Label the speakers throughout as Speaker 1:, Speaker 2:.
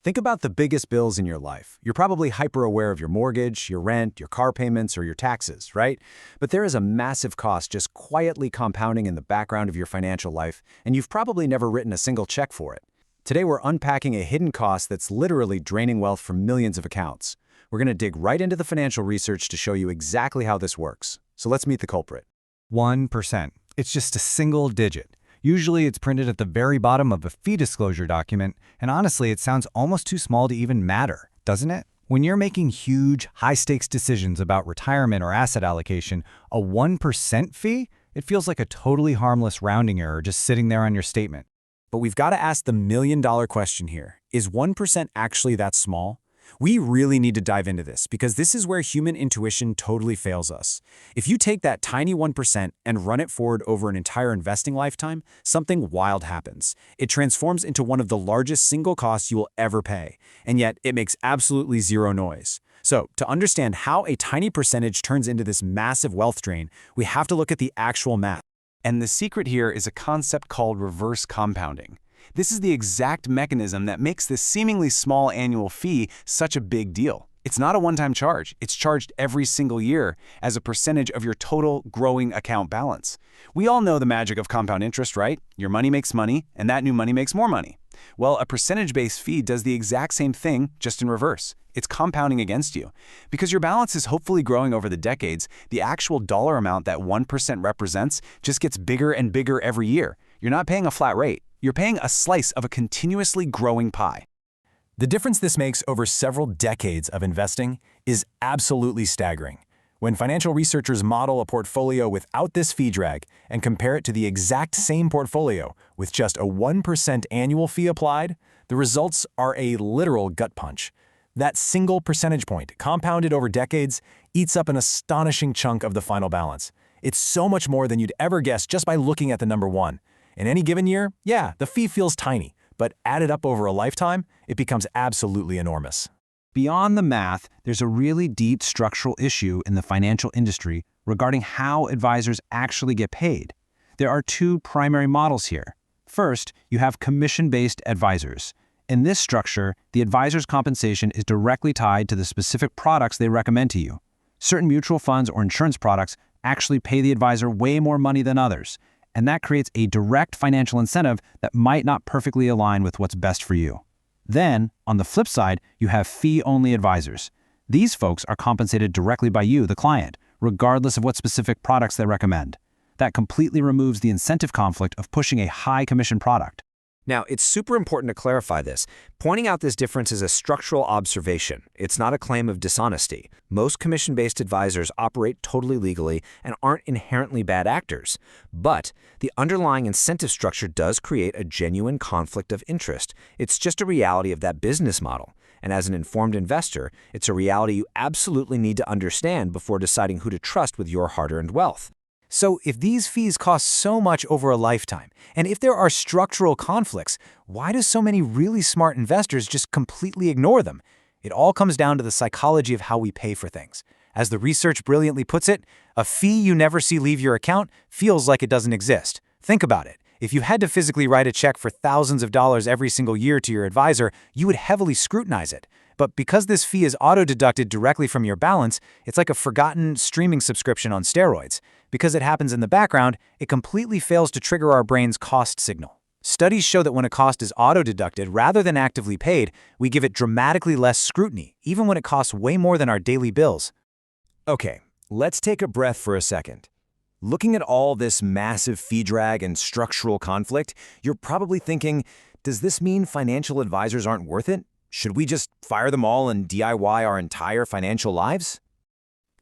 Speaker 1: Think about the biggest bills in your life. You're probably hyper-aware of your mortgage, your rent, your car payments, or your taxes, right? But there is a massive cost just quietly compounding in the background of your financial life, and you've probably never written a single check for it. Today, we're unpacking a hidden cost that's literally draining wealth from millions of accounts. We're going to dig right into the financial research to show you exactly how this works. So let's meet the culprit.
Speaker 2: 1%. It's just a single digit. Usually it's printed at the very bottom of a fee disclosure document, and honestly, it sounds almost too small to even matter, doesn't it? When you're making huge, high-stakes decisions about retirement or asset allocation, a 1% fee, it feels like a totally harmless rounding error just sitting there on your statement.
Speaker 1: But we've got to ask the million-dollar question here. Is 1% actually that small? We really need to dive into this because this is where human intuition totally fails us. If you take that tiny 1% and run it forward over an entire investing lifetime, something wild happens. It transforms into one of the largest single costs you will ever pay, and yet it makes absolutely zero noise. So, to understand how a tiny percentage turns into this massive wealth drain, we have to look at the actual math. And the secret here is a concept called reverse compounding. This is the exact mechanism that makes this seemingly small annual fee such a big deal. It's not a one-time charge. It's charged every single year as a percentage of your total growing account balance. We all know the magic of compound interest, right? Your money makes money, and that new money makes more money. Well, a percentage-based fee does the exact same thing, just in reverse. It's compounding against you. Because your balance is hopefully growing over the decades, the actual dollar amount that 1% represents just gets bigger and bigger every year. You're not paying a flat rate. You're paying a slice of a continuously growing pie.
Speaker 3: The difference this makes over several decades of investing is absolutely staggering. When financial researchers model a portfolio without this fee drag and compare it to the exact same portfolio with just a 1% annual fee applied, the results are a literal gut punch. That single percentage point, compounded over decades, eats up an astonishing chunk of the final balance. It's so much more than you'd ever guess just by looking at the number 1. In any given year, yeah, the fee feels tiny, but added up over a lifetime, it becomes absolutely enormous.
Speaker 2: Beyond the math, there's a really deep structural issue in the financial industry regarding how advisors actually get paid. There are two primary models here. First, you have commission-based advisors. In this structure, the advisor's compensation is directly tied to the specific products they recommend to you. Certain mutual funds or insurance products actually pay the advisor way more money than others, and that creates a direct financial incentive that might not perfectly align with what's best for you. Then, on the flip side, you have fee-only advisors. These folks are compensated directly by you, the client, regardless of what specific products they recommend. That completely removes the incentive conflict of pushing a high-commission product.
Speaker 1: Now, it's super important to clarify this. Pointing out this difference is a structural observation. It's not a claim of dishonesty. Most commission-based advisors operate totally legally and aren't inherently bad actors. But the underlying incentive structure does create a genuine conflict of interest. It's just a reality of that business model. And as an informed investor, it's a reality you absolutely need to understand before deciding who to trust with your hard-earned wealth. So if these fees cost so much over a lifetime, and if there are structural conflicts, why do so many really smart investors just completely ignore them? It all comes down to the psychology of how we pay for things. As the research brilliantly puts it, a fee you never see leave your account feels like it doesn't exist. Think about it. If you had to physically write a check for thousands of dollars every single year to your advisor, you would heavily scrutinize it. But because this fee is auto-deducted directly from your balance, it's like a forgotten streaming subscription on steroids. Because it happens in the background, it completely fails to trigger our brain's cost signal. Studies show that when a cost is auto-deducted rather than actively paid, we give it dramatically less scrutiny, even when it costs way more than our daily bills.
Speaker 3: Okay, let's take a breath for a second. Looking at all this massive fee drag and structural conflict, you're probably thinking, does this mean financial advisors aren't worth it? Should we just fire them all and DIY our entire financial lives?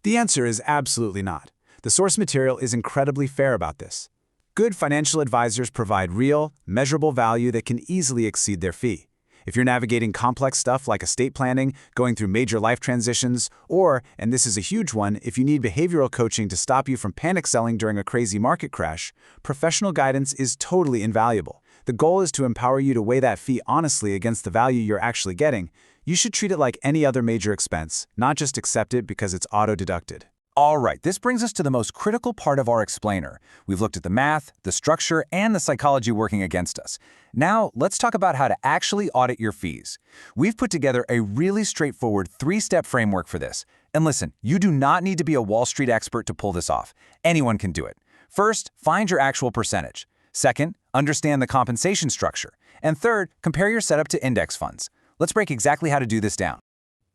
Speaker 1: The answer is absolutely not. The source material is incredibly fair about this. Good financial advisors provide real, measurable value that can easily exceed their fee. If you're navigating complex stuff like estate planning, going through major life transitions, or, and this is a huge one, if you need behavioral coaching to stop you from panic selling during a crazy market crash, professional guidance is totally invaluable. The goal is to empower you to weigh that fee honestly against the value you're actually getting. You should treat it like any other major expense, not just accept it because it's auto-deducted.
Speaker 3: All right, this brings us to the most critical part of our explainer. We've looked at the math, the structure, and the psychology working against us. Now, let's talk about how to actually audit your fees. We've put together a really straightforward 3-step framework for this. And listen, you do not need to be a Wall Street expert to pull this off. Anyone can do it. First, find your actual percentage. Second, understand the compensation structure. And third, compare your setup to index funds. Let's break exactly how to do this down.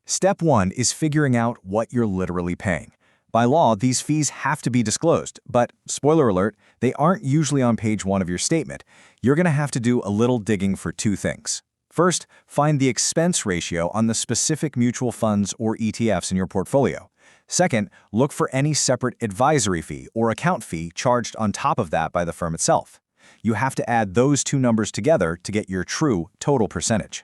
Speaker 4: Step 1 is figuring out what you're literally paying. By law, these fees have to be disclosed, but spoiler alert, they aren't usually on page 1 of your statement. You're going to have to do a little digging for 2 things. First, find the expense ratio on the specific mutual funds or ETFs in your portfolio. Second, look for any separate advisory fee or account fee charged on top of that by the firm itself. You have to add those 2 numbers together to get your true total percentage.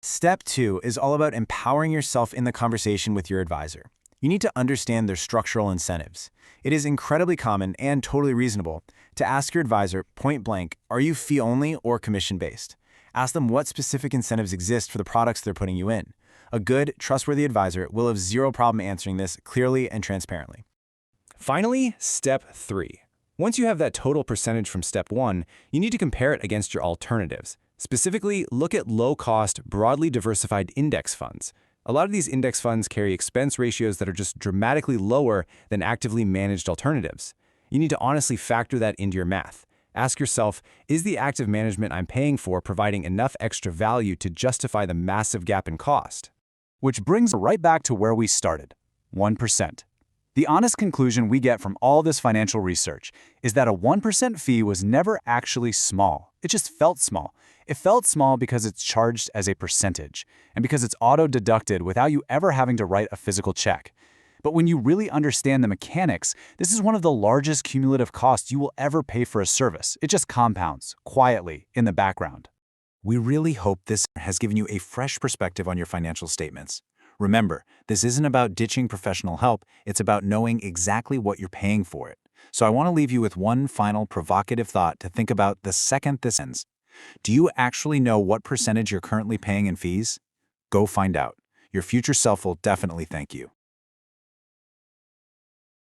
Speaker 3: Step 2 is all about empowering yourself in the conversation with your advisor. You need to understand their structural incentives. It is incredibly common and totally reasonable to ask your advisor point blank, are you fee-only or commission-based? Ask them what specific incentives exist for the products they're putting you in. A good, trustworthy advisor will have zero problem answering this clearly and transparently. Finally, step 3. Once you have that total percentage from step 1, you need to compare it against your alternatives. Specifically, look at low-cost, broadly diversified index funds. A lot of these index funds carry expense ratios that are just dramatically lower than actively managed alternatives. You need to honestly factor that into your math. Ask yourself, is the active management I'm paying for providing enough extra value to justify the massive gap in cost?
Speaker 2: Which brings us right back to where we started, 1%. The honest conclusion we get from all this financial research is that a 1% fee was never actually small. It just felt small. It felt small because it's charged as a percentage, and because it's auto-deducted without you ever having to write a physical check. But when you really understand the mechanics, this is one of the largest cumulative costs you will ever pay for a service. It just compounds, quietly, in the background.
Speaker 3: We really hope this has given you a fresh perspective on your financial statements. Remember, this isn't about ditching professional help, it's about knowing exactly what you're paying for it. So I want to leave you with one final provocative thought to think about the second this ends. Do you actually know what percentage you're currently paying in fees? Go find out. Your future self will definitely thank you.